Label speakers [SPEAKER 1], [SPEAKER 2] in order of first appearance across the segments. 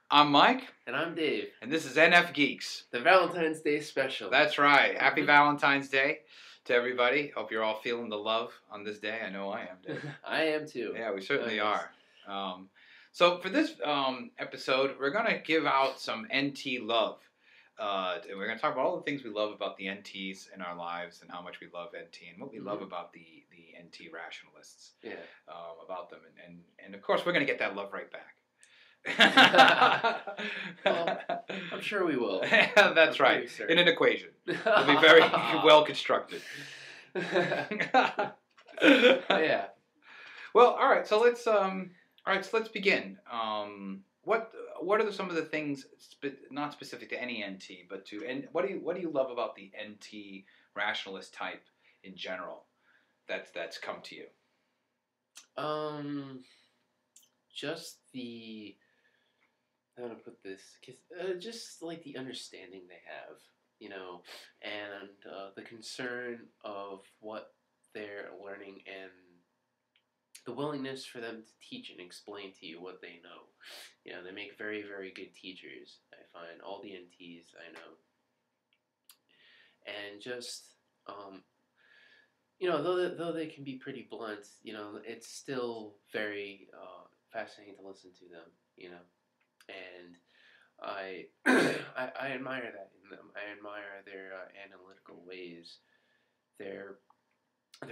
[SPEAKER 1] I'm Mike.
[SPEAKER 2] And I'm Dave.
[SPEAKER 1] And this is Nfgeeks.
[SPEAKER 2] The Valentine's Day special.
[SPEAKER 1] That's right. Happy Valentine's Day to everybody. Hope you're all feeling the love on this day. I know I am, Dave.
[SPEAKER 2] I am too.
[SPEAKER 1] Yeah, we certainly are. So for this episode, we're going to give out some NT love. And we're going to talk about all the things we love about the NTs in our lives and how much we love NT and what we love about the NT rationalists.
[SPEAKER 2] Yeah.
[SPEAKER 1] About them. And of course, we're going to get that love right back.
[SPEAKER 2] Well, I'm sure we will.
[SPEAKER 1] That's right. In an equation. It'll be very well constructed.
[SPEAKER 2] Yeah.
[SPEAKER 1] Well, all right. So let's begin. What are some of the things not specific to any NT, but what do you love about the NT rationalist type in general? That's come to you.
[SPEAKER 2] Just the. How to put this? Just like the understanding they have, and the concern of what they're learning and the willingness for them to teach and explain to you what they know. They make very, very good teachers, I find. All the NTs I know. And just, though they can be pretty blunt, it's still very fascinating to listen to them, And I admire that in them. I admire their analytical ways, their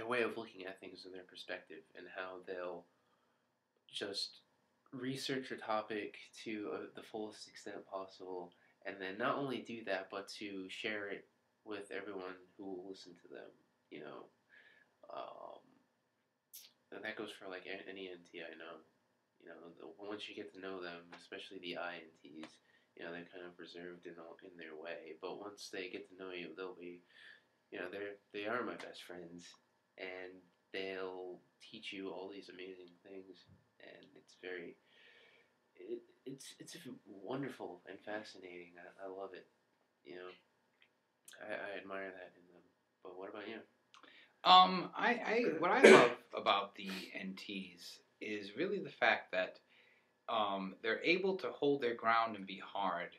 [SPEAKER 2] way of looking at things in their perspective, and how they'll just research a topic to the fullest extent possible, and then not only do that, but to share it with everyone who will listen to them. And that goes for like any NT I know. Once you get to know them, especially the INTs, they're kind of reserved in their way. But once they get to know you, they'll be, they are my best friends, and they'll teach you all these amazing things, and it's it's wonderful and fascinating. I love it. I admire that in them. But what about you?
[SPEAKER 1] What I love about the NTs is really the fact that they're able to hold their ground and be hard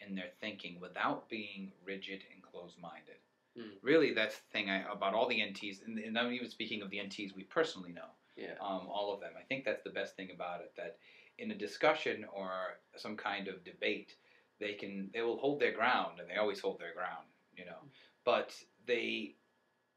[SPEAKER 1] in their thinking without being rigid and closed-minded. Really, that's the thing about all the NTs, and I'm even speaking of the NTs we personally know.
[SPEAKER 2] Yeah.
[SPEAKER 1] All of them. I think that's the best thing about it, that in a discussion or some kind of debate, they will hold their ground, and they always hold their ground, but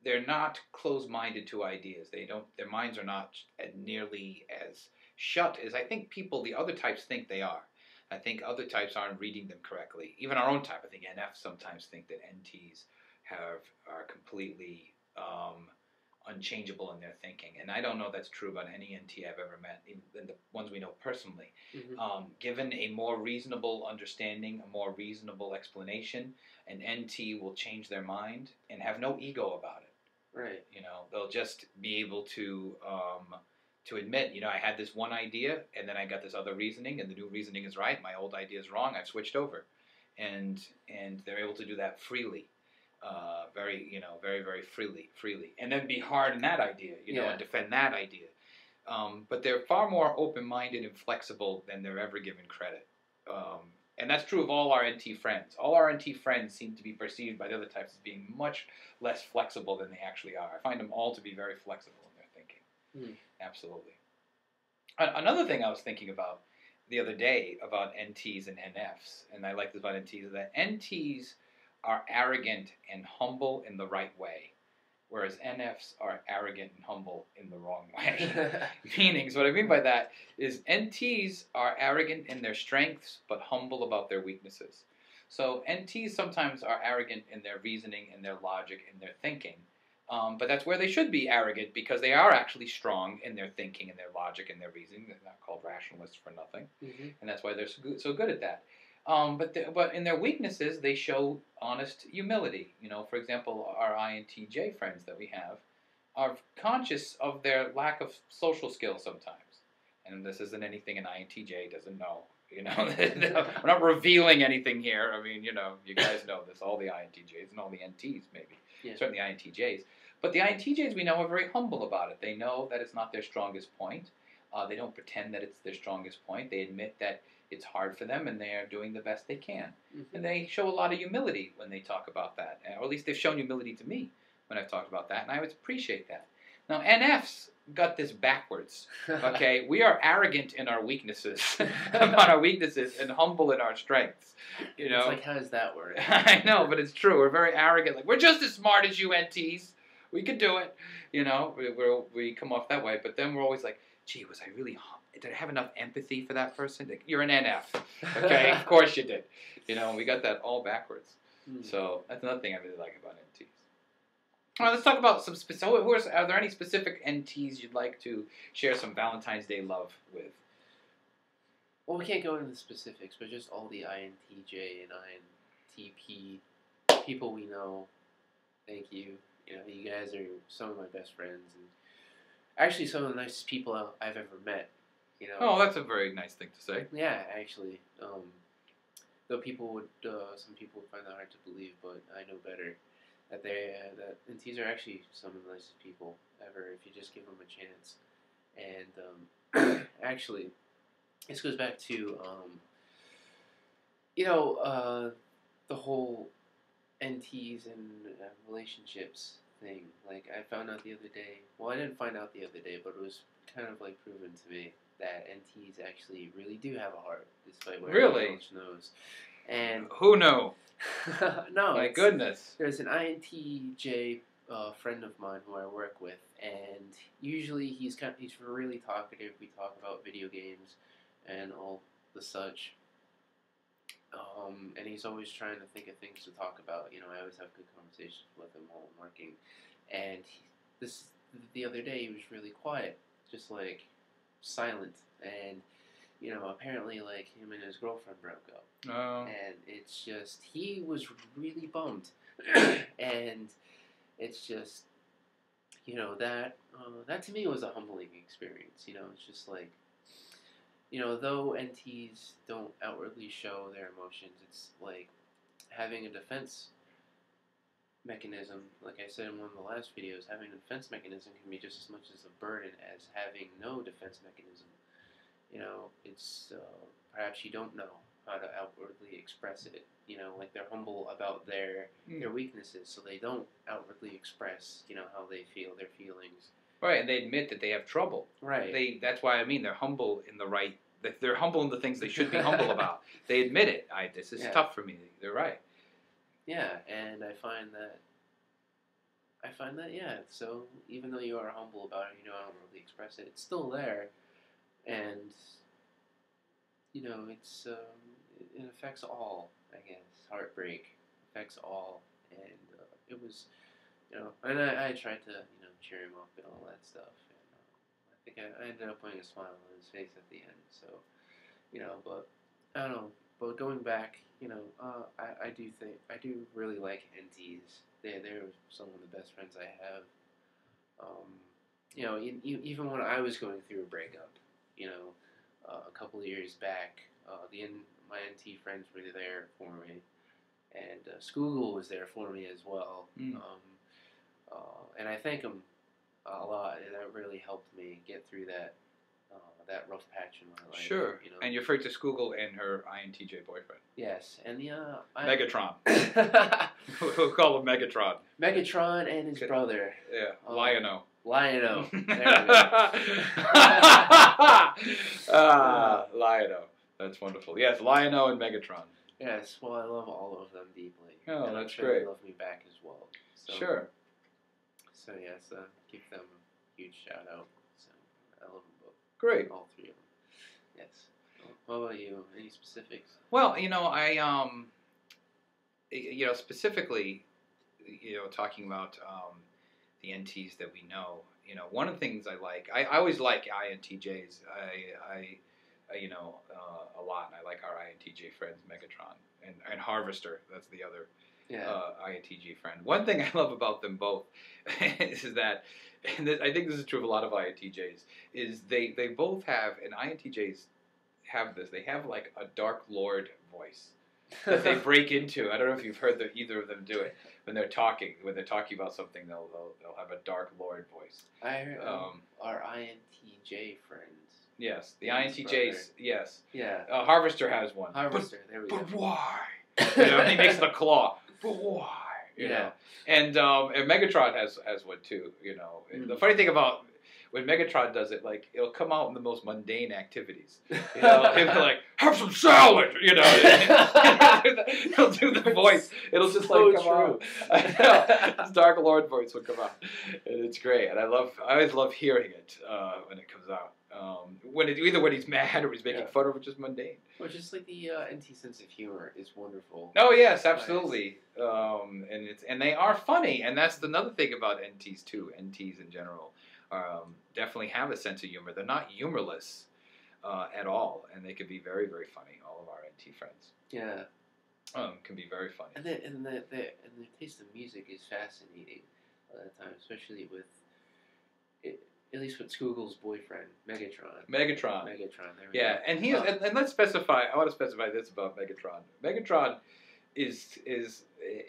[SPEAKER 1] they're not closed-minded to ideas. Their minds are not nearly as shut as I think the other types think they are. I think other types aren't reading them correctly. Even our own type, I think NF sometimes think that NTs are completely unchangeable in their thinking. And I don't know that's true about any NT I've ever met, even the ones we know personally. Mm-hmm. Given a more reasonable understanding, a more reasonable explanation, an NT will change their mind and have no ego about it.
[SPEAKER 2] Right.
[SPEAKER 1] They'll just be able to admit, I had this one idea, and then I got this other reasoning, and the new reasoning is right. My old idea is wrong. I've switched over, and they're able to do that freely, very, very freely, and then be hard in that idea, and defend that idea. But they're far more open-minded and flexible than they're ever given credit. And that's true of all our NT friends. All our NT friends seem to be perceived by the other types as being much less flexible than they actually are. I find them all to be very flexible in their thinking. Absolutely. Another thing I was thinking about the other day about NTs and NFs, and I like this about NTs, is that NTs are arrogant and humble in the right way, whereas NFs are arrogant and humble in the wrong way. Meaning, so what I mean by that is NTs are arrogant in their strengths, but humble about their weaknesses. So NTs sometimes are arrogant in their reasoning, in their logic, in their thinking. But that's where they should be arrogant, because they are actually strong in their thinking, and their logic, and their reasoning. They're not called rationalists for nothing. Mm-hmm. And that's why they're so good at that. But in their weaknesses, they show honest humility. For example, our INTJ friends that we have are conscious of their lack of social skills sometimes. And this isn't anything an INTJ doesn't know. We're not revealing anything here. I mean, you guys know this, all the INTJs and all the NTs maybe. Yeah. Certainly INTJs. But the INTJs we know are very humble about it. They know that it's not their strongest point. They don't pretend that it's their strongest point. They admit that it's hard for them, and they are doing the best they can.
[SPEAKER 2] Mm-hmm.
[SPEAKER 1] And they show a lot of humility when they talk about that, or at least they've shown humility to me when I've talked about that, and I would appreciate that. Now, NFs got this backwards. Okay, we are arrogant in our weaknesses, about our weaknesses, and humble in our strengths. You know,
[SPEAKER 2] it's like, how does that work?
[SPEAKER 1] I know, but it's true. We're very arrogant. Like, we're just as smart as you NTs. We could do it. You know, we come off that way, but then we're always like, gee, was I really? Did I have enough empathy for that person? Like, you're an NF. Okay, of course you did. You know, we got that all backwards. So that's another thing I really like about NTs. All right, let's talk about some specific. Are there any specific NTs you'd like to share some Valentine's Day love with?
[SPEAKER 2] Well, we can't go into the specifics, but just all the INTJ and INTP people we know. Thank you. You know, you guys are some of my best friends, and actually some of the nicest people I've ever met. You know.
[SPEAKER 1] Oh, that's a very nice thing to say.
[SPEAKER 2] Yeah, actually. Though some people would find that hard to believe, but I know better. That NTs are actually some of the nicest people ever if you just give them a chance. And actually, this goes back to the whole NTs and relationships thing. Like, I found out the other day. Well, I didn't find out the other day, but it was kind of like proven to me that NTs actually really do have a heart, despite what everyone else knows. And
[SPEAKER 1] who knew?
[SPEAKER 2] No,
[SPEAKER 1] my goodness.
[SPEAKER 2] There's an INTJ friend of mine who I work with, and usually he's really talkative. We talk about video games and all the such. And he's always trying to think of things to talk about. You know, I always have good conversations with him while I'm working. And the other day he was really quiet, just like silent, and you know, apparently, like, him and his girlfriend broke up.
[SPEAKER 1] Oh.
[SPEAKER 2] And it's just, he was really bummed. And it's just, you know, that to me was a humbling experience. You know, it's just like, you know, though NTs don't outwardly show their emotions, it's like having a defense mechanism. Like I said in one of the last videos, having a defense mechanism can be just as much as a burden as having no defense mechanism. You know, it's perhaps you don't know how to outwardly express it. You know, like, they're humble about their weaknesses, so they don't outwardly express, you know, how they feel, their feelings.
[SPEAKER 1] Right, and they admit that they have trouble.
[SPEAKER 2] Right.
[SPEAKER 1] That's why I mean they're humble in the right. They're humble in the things they should be humble about. They admit it. This is tough for me. They're right.
[SPEAKER 2] Yeah, and I find that. Yeah. So even though you are humble about it, you don't really express it. It's still there. And, you know, it affects all, I guess. Heartbreak affects all. And it was, you know, and I tried to, you know, cheer him up and all that stuff. And I think I ended up putting a smile on his face at the end. So, you know, but, I don't know. But going back, you know, I do really like NTs. They're some of the best friends I have. You know, even when I was going through a breakup, you know, a couple of years back, my NT friends were there for me, and Scoogle was there for me as well. And I thank them a lot. That really helped me get through that rough patch in my life.
[SPEAKER 1] Sure.
[SPEAKER 2] You know?
[SPEAKER 1] And you're referring to Scoogle and her INTJ boyfriend.
[SPEAKER 2] Yes, and the
[SPEAKER 1] Megatron. We'll call him Megatron.
[SPEAKER 2] Megatron and his brother.
[SPEAKER 1] Yeah, Lion-O.
[SPEAKER 2] Lion-O. There we go.
[SPEAKER 1] Lion-O. That's wonderful. Yes, Lion-O and Megatron.
[SPEAKER 2] Yes, well, I love all of them deeply.
[SPEAKER 1] Oh,
[SPEAKER 2] and
[SPEAKER 1] that's
[SPEAKER 2] I'm sure
[SPEAKER 1] great.
[SPEAKER 2] They love me back as well. So,
[SPEAKER 1] sure.
[SPEAKER 2] So, yes, give them a huge shout out. So, I love them both.
[SPEAKER 1] Great.
[SPEAKER 2] All three of them. Yes. What about you? Any specifics?
[SPEAKER 1] Well, you know, specifically, you know, talking about the NTs that we know, you know, one of the things I always like INTJs. You know, a lot. And I like our INTJ friends, Megatron and Harvester. That's the other INTJ friend. One thing I love about them both is that, and I think this is true of a lot of INTJs, is they both have, and INTJs have this, they have like a Dark Lord voice that they break into. I don't know if you've heard either of them do it. When they're talking about something, they'll have a Dark Lord voice.
[SPEAKER 2] I heard our INTJ friends.
[SPEAKER 1] Yes, the
[SPEAKER 2] His
[SPEAKER 1] INTJs. Yes,
[SPEAKER 2] Yeah.
[SPEAKER 1] Harvester has one.
[SPEAKER 2] Harvester. There we go.
[SPEAKER 1] But why? You know, he makes the claw. But why? You know, and Megatron has one too. You know, the funny thing about when Megatron does it, like it'll come out in the most mundane activities. You know, he'll be like, "Have some salad," you know. He'll do the voice. It'll just like come out. I know. His Dark Lord voice will come out, and it's great. And I always love hearing it when it comes out. Either when he's mad or he's making fun of, which is mundane.
[SPEAKER 2] Well, just like the NT sense of humor is wonderful.
[SPEAKER 1] Oh yes, absolutely. And they are funny, and that's another thing about NTs too. NTs in general definitely have a sense of humor. They're not humorless at all, and they can be very, very funny. All of our NT friends, can be very funny.
[SPEAKER 2] And the taste of music is fascinating a lot of times, especially with at least with Skoogle's boyfriend, Megatron.
[SPEAKER 1] Megatron.
[SPEAKER 2] There we
[SPEAKER 1] yeah,
[SPEAKER 2] go.
[SPEAKER 1] and and let's specify. I want to specify this about Megatron. Megatron is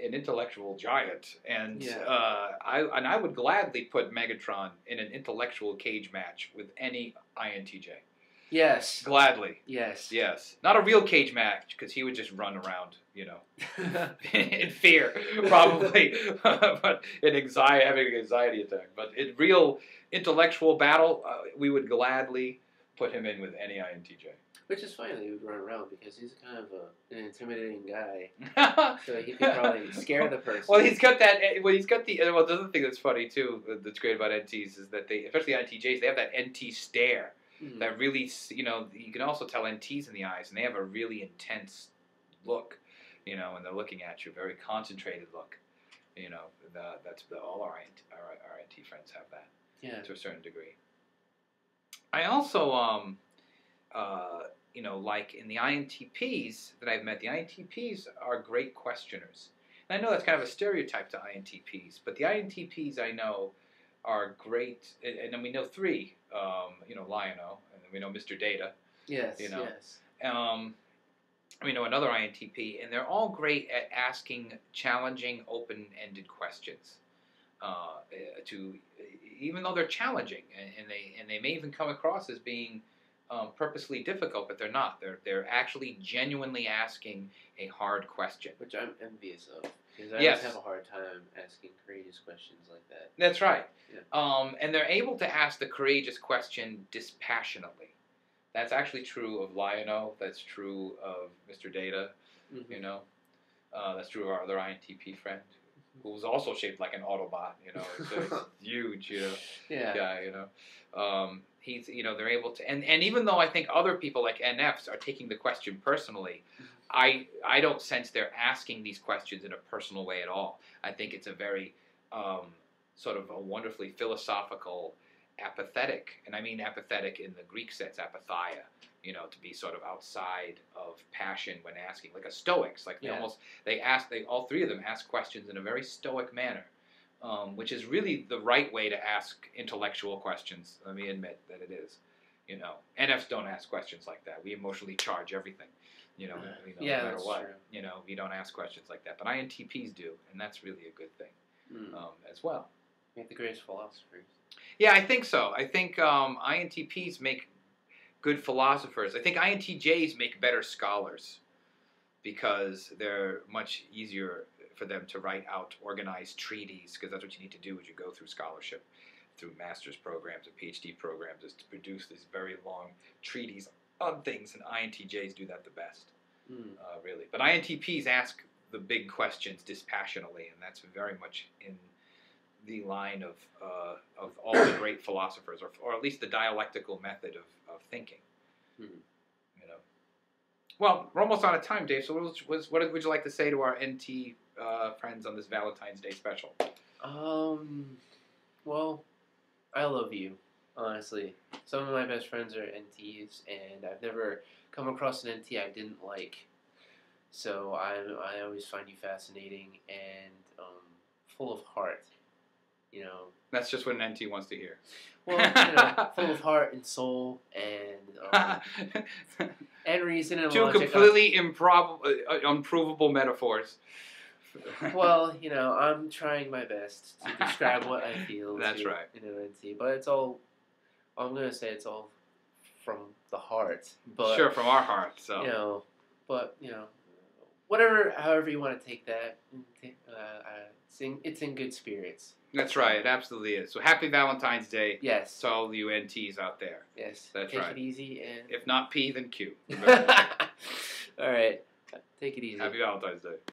[SPEAKER 1] an intellectual giant, and I would gladly put Megatron in an intellectual cage match with any INTJ.
[SPEAKER 2] Yes.
[SPEAKER 1] Gladly.
[SPEAKER 2] Yes.
[SPEAKER 1] Yes. Not a real cage match, because he would just run around, you know, in fear, probably, but having an anxiety attack. But in real intellectual battle, we would gladly put him in with any INTJ.
[SPEAKER 2] Which is fine that he would run around, because he's kind of an intimidating guy. So he could probably scare the person.
[SPEAKER 1] Well, he's got that. Well, the other thing that's funny too, that's great about NTs, is that they, especially INTJs, they have that NT stare. That really, you know, you can also tell NTs in the eyes, and they have a really intense look, you know, and they're looking at you, very concentrated look. You know, all our NT friends have that, to a certain degree. I also, you know, like in the INTPs that I've met, the INTPs are great questioners. And I know that's kind of a stereotype to INTPs, but the INTPs I know are great, and then we know three, you know, Lionel, and then we know Mr. Data.
[SPEAKER 2] Yes,
[SPEAKER 1] you know.
[SPEAKER 2] yes.
[SPEAKER 1] We know another INTP, and they're all great at asking challenging, open-ended questions. Even though they're challenging, and they may even come across as being purposely difficult, but they're not. They're actually genuinely asking a hard question,
[SPEAKER 2] which I'm envious of. Because I always have a hard time asking courageous questions like that.
[SPEAKER 1] That's right.
[SPEAKER 2] Yeah.
[SPEAKER 1] And they're able to ask the courageous question dispassionately. That's actually true of Lionel. That's true of Mr. Data. You know, that's true of our other INTP friend, who was also shaped like an Autobot. You know, it's huge. You know, guy. You know, he's, you know, they're able to, and even though I think other people like NFs are taking the question personally, I don't sense they're asking these questions in a personal way at all. I think it's a very sort of a wonderfully philosophical, apathetic, and I mean apathetic in the Greek sense, apatheia, you know, to be sort of outside of passion when asking, like a Stoics, like all three of them ask questions in a very stoic manner, which is really the right way to ask intellectual questions. Let me admit that it is. You know, NFs don't ask questions like that. We emotionally charge everything. You know, no matter what. True. You know, we don't ask questions like that. But INTPs do, and that's really a good thing as well.
[SPEAKER 2] Make the greatest philosophers.
[SPEAKER 1] Yeah, I think so. I think INTPs make good philosophers. I think INTJs make better scholars, because they're much easier for them to write out organized treaties, because that's what you need to do as you go through scholarship, through master's programs and PhD programs, is to produce these very long treaties on things, and INTJs do that the best, really. But INTPs ask the big questions dispassionately, and that's very much in the line of all the great philosophers, or at least the dialectical method of thinking. You know. Well, we're almost out of time, Dave. So what would you like to say to our NT friends on this Valentine's Day special?
[SPEAKER 2] Well, I love you, honestly. Some of my best friends are NTs, and I've never come across an NT I didn't like. So I always find you fascinating and full of heart. You know.
[SPEAKER 1] That's just what an NT wants to hear.
[SPEAKER 2] Well, you know, full of heart and soul and reason and
[SPEAKER 1] two
[SPEAKER 2] logic.
[SPEAKER 1] Completely unprovable metaphors.
[SPEAKER 2] Well, you know, I'm trying my best to describe what I feel.
[SPEAKER 1] That's right.
[SPEAKER 2] In an NT, but it's all. I'm gonna say it's all from the heart. But
[SPEAKER 1] sure, from our hearts. So.
[SPEAKER 2] you know, but whatever, however you want to take that, it's in good spirits.
[SPEAKER 1] That's right. It absolutely is. So happy Valentine's Day
[SPEAKER 2] Yes.
[SPEAKER 1] to all you NTs out there.
[SPEAKER 2] Yes.
[SPEAKER 1] That's
[SPEAKER 2] Take
[SPEAKER 1] right.
[SPEAKER 2] it easy and.
[SPEAKER 1] If not P, then Q.
[SPEAKER 2] All right. Take it easy.
[SPEAKER 1] Happy Valentine's Day.